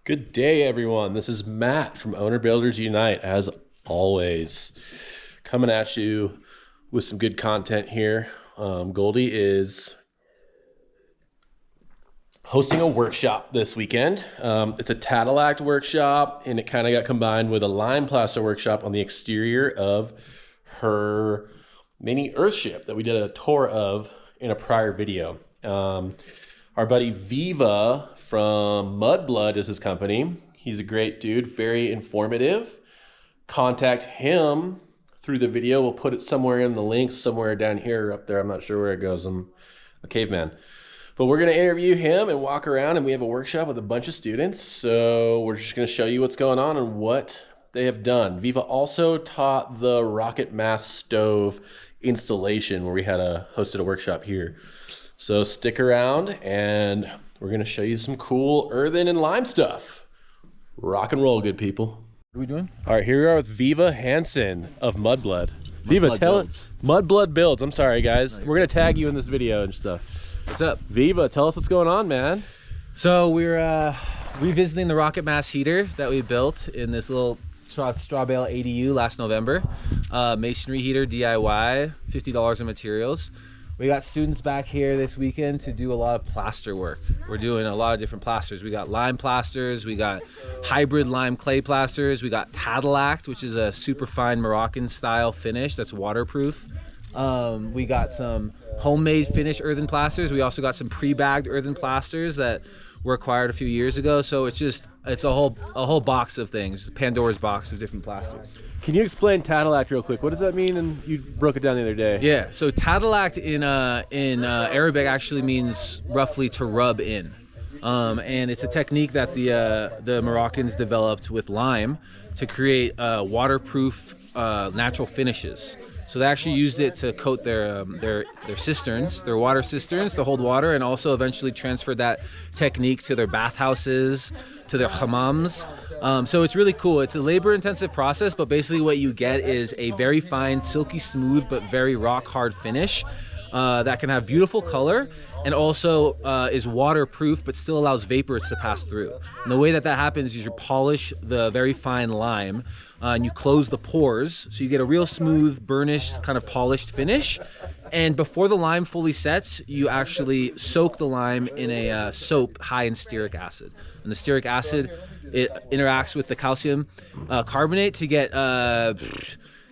Good day, everyone. This is Matt from Owner Builders Unite, as always, coming at you with some good content here. Goldie is hosting a workshop this weekend. It's a Tadelakt workshop, and it kind of got combined with a lime plaster workshop on the exterior of her mini Earthship that we did a tour of in a prior video. Our buddy Viva from Mudblood is his company. He's a great dude, very informative. Contact him through the video. We'll put it somewhere in the links, somewhere down here or up there. I'm not sure where it goes. I'm a caveman. But we're going to interview him and walk around, and we have a workshop with a bunch of students. So we're just going to show you what's going on and what they have done. Viva also taught the rocket mass stove installation where we had hosted a workshop here. So stick around, and we're going to show you some cool earthen and lime stuff. Rock and roll, good people. What are we doing? All right, here we are with Viva Hansen of Mudblood. Viva, tell us. Mudblood Builds. I'm sorry, guys. We're going to tag you in this video and stuff. What's up? Viva, tell us what's going on, man. So we're revisiting the rocket mass heater that we built in this little straw bale ADU last November. Masonry heater, DIY, $50 in materials. We got students back here this weekend to do a lot of plaster work. We're doing a lot of different plasters. We got lime plasters, we got hybrid lime clay plasters, we got Tadelakt, which is a super fine Moroccan style finish that's waterproof. We got some homemade finished earthen plasters. We also got some pre-bagged earthen plasters that were acquired a few years ago. So it's a whole box of things, Pandora's box of different plasters. Can you explain Tadelakt real quick? What does that mean? And you broke it down the other day. Yeah, so Tadelakt in Arabic actually means roughly to rub in. And it's a technique that the Moroccans developed with lime to create waterproof natural finishes. So they actually used it to coat their cisterns, their water cisterns to hold water, and also eventually transferred that technique to their bathhouses, to their hammams. So it's really cool. It's a labor-intensive process, but basically what you get is a very fine, silky smooth, but very rock-hard finish that can have beautiful color and also is waterproof, but still allows vapors to pass through. And the way that happens is you polish the very fine lime and you close the pores, so you get a real smooth, burnished, kind of polished finish. And before the lime fully sets, you actually soak the lime in a soap high in stearic acid. And the stearic acid, it interacts with the calcium carbonate to get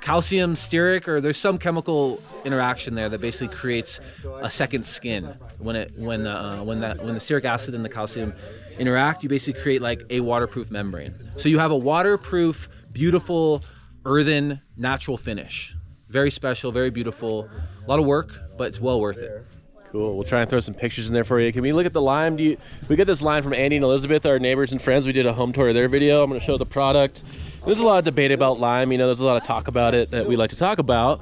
calcium stearic, or there's some chemical interaction there that basically creates a second skin. When the stearic acid and the calcium interact, you basically create like a waterproof membrane. So you have a waterproof, beautiful, earthen, natural finish. Very special, very beautiful. A lot of work, but it's well worth it. Cool. We'll try and throw some pictures in there for you. Can we look at the lime? We get this lime from Andy and Elizabeth, our neighbors and friends. We did a home tour of their video. I'm going to show the product. There's a lot of debate about lime. You know, there's a lot of talk about it that we like to talk about.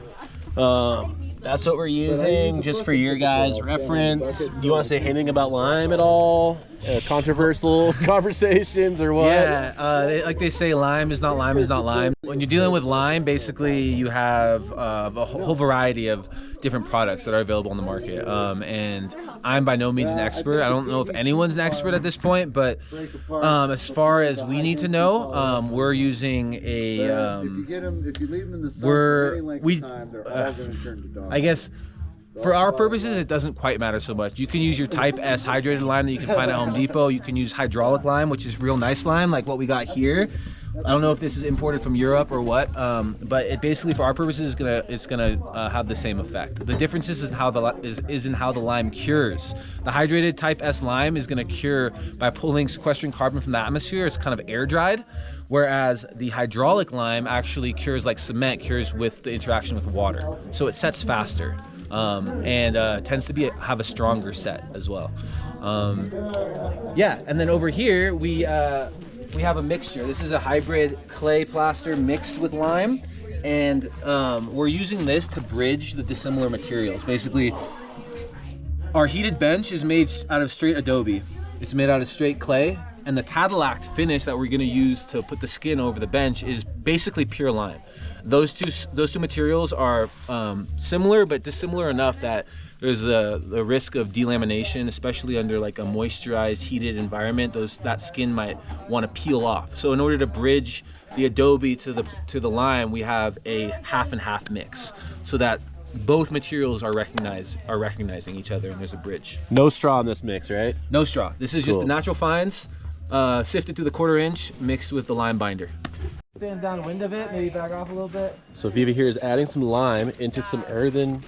That's what we're using, just for your guys' reference. Do you want to say anything about lime at all? Controversial conversations or what? Yeah, like they say, lime is not lime is not lime. When you're dealing with lime, basically you have a whole variety of different products that are available on the market. And I'm by no means an expert. I don't know if anyone's an expert at this point, but as far as we need to know, we're using I guess for our purposes, it doesn't quite matter so much. You can use your Type S hydrated lime that you can find at Home Depot. You can use hydraulic lime, which is real nice lime, like what we got here. I don't know if this is imported from Europe or what, but it basically, for our purposes, it's gonna have the same effect. The difference is in how the lime cures. The hydrated Type S lime is gonna cure by sequestering carbon from the atmosphere. It's kind of air dried, whereas the hydraulic lime actually cures like cement cures with the interaction with water. So it sets faster and tends to have a stronger set as well. Yeah, and then over here we have a mixture. This is a hybrid clay plaster mixed with lime, and we're using this to bridge the dissimilar materials. Basically, our heated bench is made out of straight adobe. It's made out of straight clay, And the Tadelakt finish that we're going to use to put the skin over the bench is basically pure lime. Those two materials are similar but dissimilar enough that there's the risk of delamination, especially under like a moisturized, heated environment. That skin might want to peel off. So in order to bridge the adobe to the lime, we have a half and half mix, so that both materials are recognizing each other, and there's a bridge. No straw in this mix, right? No straw. This is Cool. just the natural fines, sifted through the 1/4 inch, mixed with the lime binder. Stand downwind of it, maybe back off a little bit. So Viva here is adding some lime into some earthen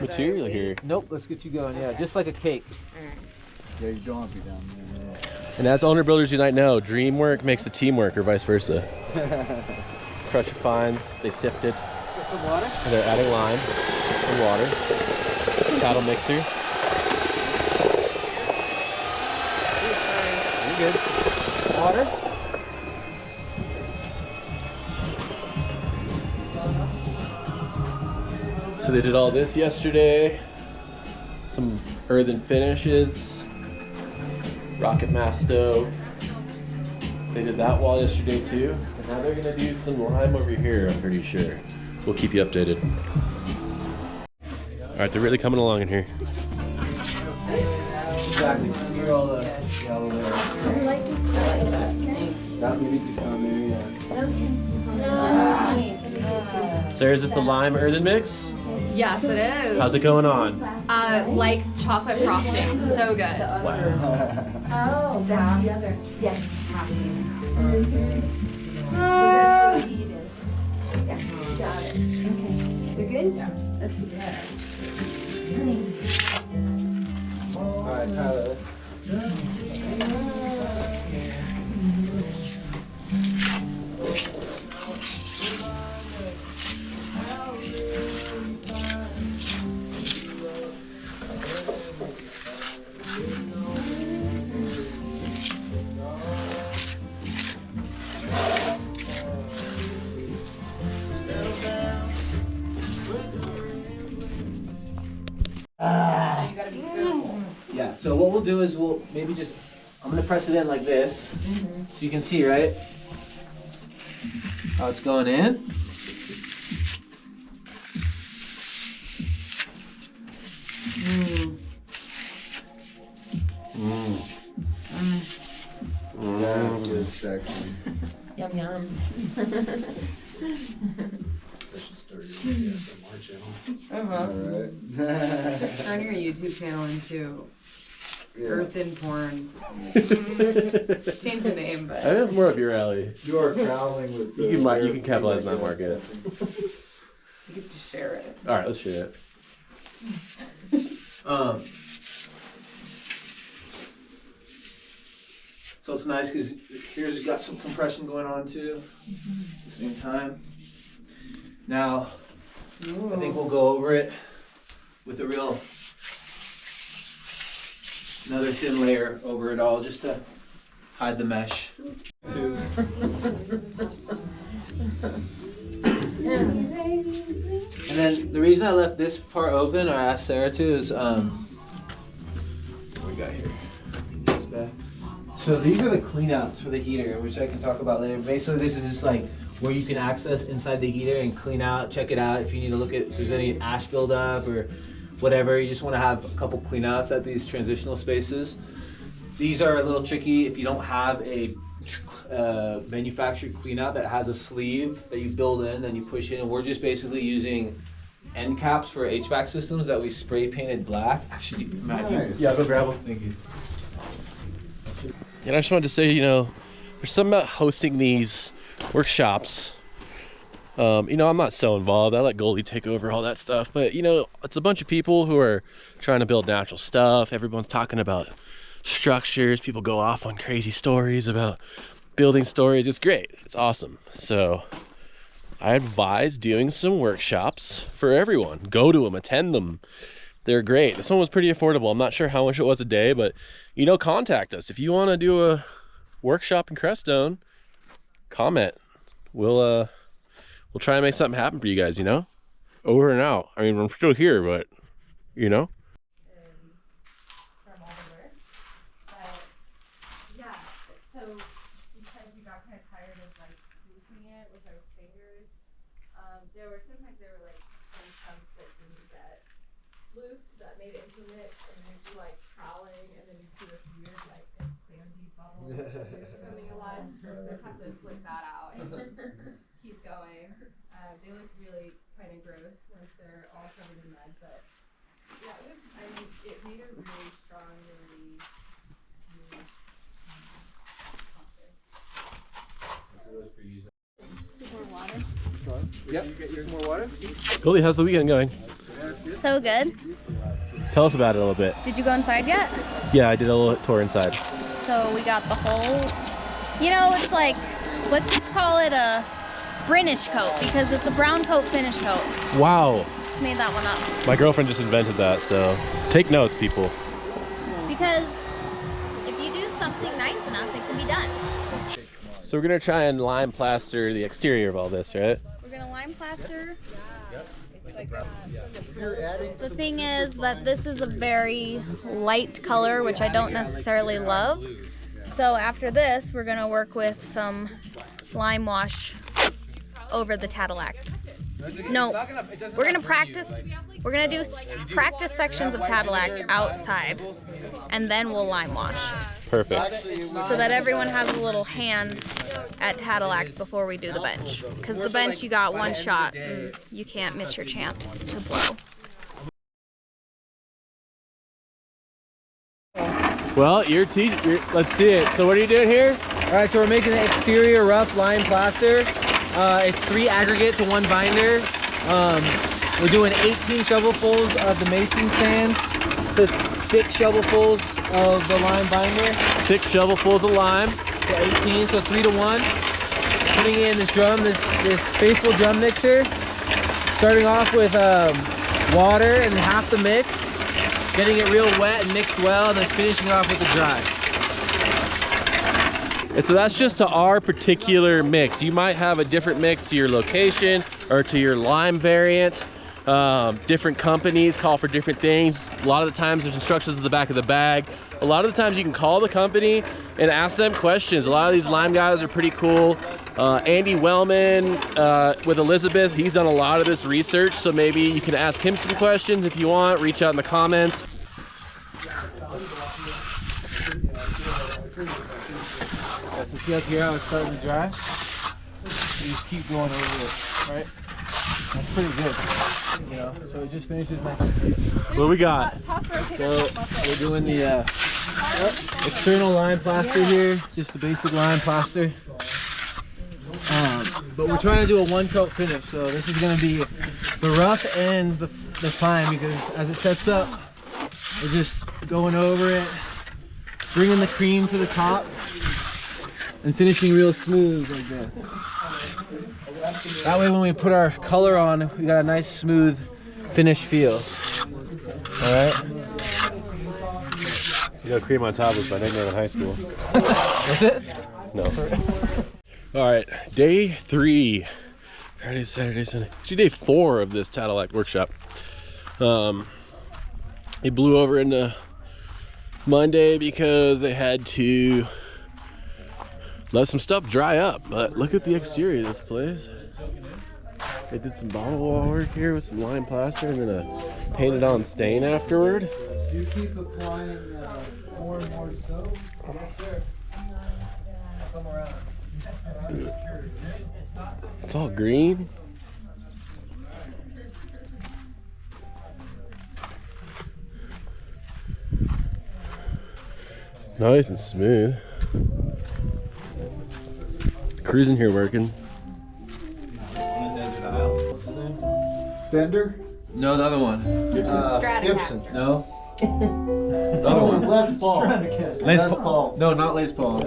material here. Nope, let's get you going. Yeah, just like a cake. Yeah, you don't want to be down there. And as owner builders unite know, dream work makes the team work, or vice versa. Crusher fines, they sift it. Get some water. And they're adding lime and water. Cattle mixer. You're good. Water. So they did all this yesterday. Some earthen finishes. Rocket mass stove. They did that wall yesterday too. And now they're gonna do some lime over here, I'm pretty sure. We'll keep you updated. All right, they're really coming along in here. Exactly. Smear all the yellow there. Would you like to start with that? That maybe could come there, yeah. Sarah, is this the lime earthen mix? Yes, it is. How's it going on? Like chocolate frosting. So good. Oh, that's the other. Yes. Yeah, got it. Okay. You're good? Yeah. All right, Tyler, yeah, so what we'll do is we'll maybe just, I'm gonna press it in like this, so you can see, right? How it's going in. That is sexy. Yum yum. I should start your ASMR channel. Uh-huh. Just Alright. turn your YouTube channel into Yeah. Earthen Porn. Change the name, I think but that's more up your alley. You are traveling with the You can capitalize on that market. you get to share it. All right, let's share it. So it's nice because here's got some compression going on too, at the same time. Now, I think we'll go over it with a another thin layer over it all, just to hide the mesh. And then the reason I left this part open, or asked Sarah to, is what we got here? This guy. So these are the cleanouts for the heater, which I can talk about later. Basically, this is just like where you can access inside the heater and clean out, check it out if you need to look at if there's any ash buildup or whatever. You just want to have a couple cleanouts at these transitional spaces. These are a little tricky if you don't have a manufactured cleanout that has a sleeve that you build in and you push in. We're just basically using end caps for HVAC systems that we spray painted black. Actually, Matt, Nice. Yeah, go grab them. thank you. And I just wanted to say, you know, there's something about hosting these workshops. I'm not so involved. I let Goldie take over all that stuff. But, it's a bunch of people who are trying to build natural stuff. Everyone's talking about structures. People go off on crazy stories about building stories. It's great. It's awesome. So I advise doing some workshops for everyone. Go to them, attend them. They're great. This one was pretty affordable. I'm not sure how much it was a day, but contact us. If you want to do a workshop in Crestone, comment. We'll try and make something happen for you guys, Over and out. I mean, I'm still here, but From all the work. But yeah, So because we got kind of tired of like looping it with our fingers, there were sometimes like some chunks that didn't get looped that made it into it, and then you'd be like troweling, and then you see this weird like expandy bubble coming alive. You have to flick that out and keep going. They look really kind of gross once they're all covered in mud, but yeah, it made a really strong, really smooth More water. Yep. Get some more water. Goldie, how's the weekend going? So good. Tell us about it a little bit. Did you go inside yet? Yeah, I did a little tour inside. So we got the whole, it's like, let's just call it a British coat because it's a brown coat finish coat. Wow. Just made that one up. My girlfriend just invented that, so take notes, people. Because if you do something nice enough, it can be done. So we're gonna try and lime plaster the exterior of all this, right? We're gonna lime plaster. The thing is that this is a very light color, which I don't necessarily love. So after this, we're gonna work with some lime wash over the Tadelakt. No, we're gonna practice. We're gonna do practice sections of Tadelakt outside, and then we'll lime wash. Perfect. So that everyone has a little hand at Tadelakt before we do the bench. Because the bench, you got one shot, and you can't miss your chance to blow. Well, let's see it. So what are you doing here? All right, so we're making the exterior rough lime plaster. It's 3 aggregate to 1 binder. We're doing 18 shovelfuls of the mason sand to 6 shovelfuls of the lime binder. 6 shovelfuls of lime. To 18, so 3 to 1. Putting in this drum, this faithful drum mixer. Starting off with water and half the mix. Getting it real wet and mixed well, and then finishing off with the dry. And so that's just to our particular mix. You might have a different mix to your location or to your lime variant. Different companies call for different things. A lot of the times there's instructions at the back of the bag. A lot of the times you can call the company and ask them questions. A lot of these lime guys are pretty cool. Andy Wellman with Elizabeth, he's done a lot of this research, so maybe you can ask him some questions if you want. Reach out in the comments. So see up here how it's starting to dry? You just keep going over it, right? That's pretty good, so it just finishes my... What do we got? So we're doing the external lime plaster here, just the basic lime plaster. But we're trying to do a 1-coat finish, so this is going to be the rough and the fine, because as it sets up, we're just going over it, bringing the cream to the top, and finishing real smooth like this. That way when we put our color on, we got a nice smooth finish feel. Alright? You know, cream on top was my nickname in high school. That's it? No. All right, day 3. Friday, Saturday, Sunday. Actually, day 4 of this Tadelakt workshop. It blew over into Monday because they had to let some stuff dry up. But look at the exterior of this place. They did some bottle wall work here with some lime plaster and then a painted on stain afterward. Do you keep applying more and more soap? Come around. It's all green. Nice and smooth. Cruising here working. Fender? No, the other one. Gibson. No. The other one. Les Paul. Les Paul. No, not Les Paul.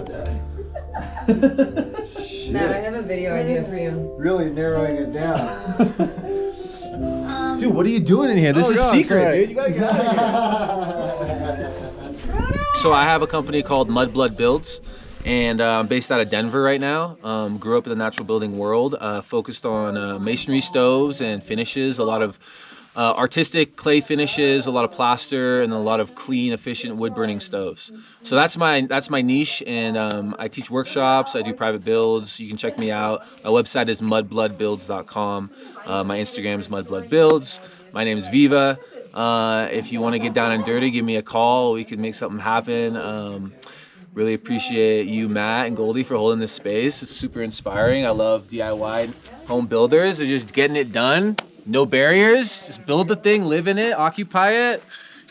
Matt, I have a video idea for you. Really narrowing it down. Dude, what are you doing in here? This is secret, dude. You gotta get out of here. So I have a company called Mudblood Builds, and I'm based out of Denver right now. Grew up in the natural building world, focused on masonry stoves and finishes, a lot of artistic clay finishes, a lot of plaster, and a lot of clean, efficient wood burning stoves. So that's my niche, and I teach workshops. I do private builds. You can check me out. My website is mudbloodbuilds.com. My Instagram is Mudblood Builds. My name is Viva. If you want to get down and dirty, give me a call. We can make something happen. Really appreciate you, Matt and Goldie, for holding this space. It's super inspiring. I love DIY home builders. They're just getting it done. No barriers. Just build the thing, live in it, occupy it.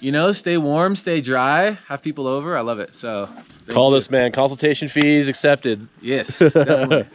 You know, stay warm, stay dry, have people over. I love it. So Call this man. Consultation fees accepted. Yes, definitely.